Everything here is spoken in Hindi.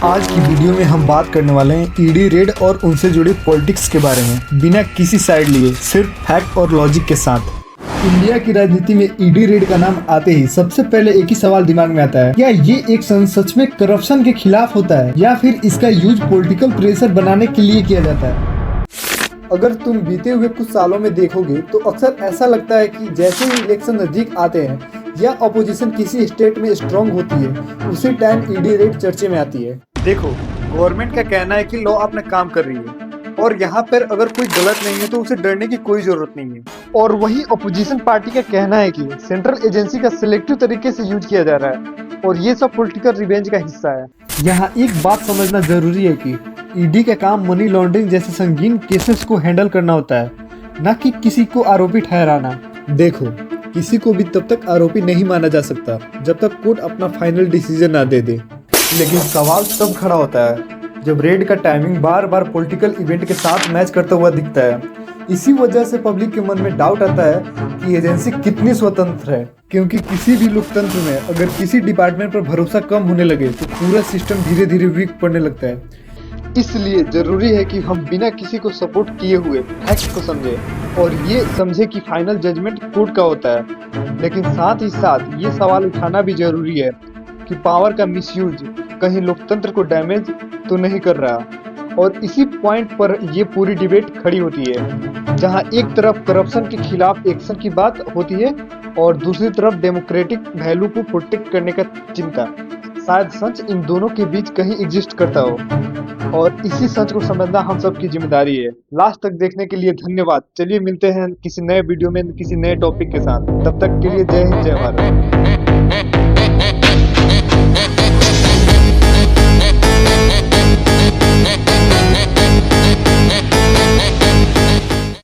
आज की वीडियो में हम बात करने वाले हैं ईडी रेड और उनसे जुड़ी पॉलिटिक्स के बारे में, बिना किसी साइड लिए, सिर्फ फैक्ट और लॉजिक के साथ। इंडिया की राजनीति में ईडी रेड का नाम आते ही सबसे पहले एक ही सवाल दिमाग में आता है, क्या ये एक सच में करप्शन के खिलाफ होता है या फिर इसका यूज पॉलिटिकल प्रेशर बनाने के लिए किया जाता है। अगर तुम बीते हुए कुछ सालों में देखोगे तो अक्सर ऐसा लगता है कि जैसे ही इलेक्शन नजदीक आते हैं या अपोजिशन किसी स्टेट में स्ट्रांग होती है, उसी टाइम ईडी रेड चर्चे में आती है। देखो, गवर्नमेंट का कहना है कि लॉ अपना काम कर रही है और यहाँ पर अगर कोई गलत नहीं है तो उसे डरने की कोई जरूरत नहीं है। और वही अपोजिशन पार्टी का कहना है कि सेंट्रल एजेंसी का सिलेक्टिव तरीके से यूज किया जा रहा है और ये सब पॉलिटिकल रिवेंज का हिस्सा है। यहाँ एक बात समझना जरूरी है कि ईडी का काम मनी लॉन्ड्रिंग जैसे संगीन केसेस को हैंडल करना होता है, न कि किसी को आरोपी ठहराना। देखो, किसी को भी तब तक आरोपी नहीं माना जा सकता जब तक कोर्ट अपना फाइनल डिसीजन ना दे दे। लेकिन सवाल तब खड़ा होता है जब रेड का टाइमिंग बार बार पॉलिटिकल इवेंट के साथ मैच करता हुआ दिखता है। इसी वजह से पब्लिक के मन में डाउट आता है कि एजेंसी कितनी स्वतंत्र है, क्योंकि किसी भी लोकतंत्र में अगर किसी डिपार्टमेंट पर भरोसा कम होने लगे तो पूरा सिस्टम धीरे धीरे वीक पड़ने लगता है। इसलिए जरूरी है कि हम बिना किसी को सपोर्ट किए हुए फैक्ट को समझें और ये समझे कि फाइनल जजमेंट कोर्ट का होता है। लेकिन साथ ही साथ ये सवाल उठाना भी जरूरी है कि पावर का मिसयूज कहीं लोकतंत्र को डैमेज तो नहीं कर रहा। और इसी पॉइंट पर ये पूरी डिबेट खड़ी होती है, जहां एक तरफ करप्शन के खिलाफ एक्शन की बात होती है और दूसरी तरफ डेमोक्रेटिक वैल्यू को प्रोटेक्ट करने का चिंता। शायद सच इन दोनों के बीच कहीं एग्जिस्ट करता हो और इसी सच को समझना हम सब की जिम्मेदारी है। लास्ट तक देखने के लिए धन्यवाद। चलिए मिलते हैं किसी नए वीडियो में किसी नए टॉपिक के साथ। तब तक के लिए जय हिंद, जय भारत।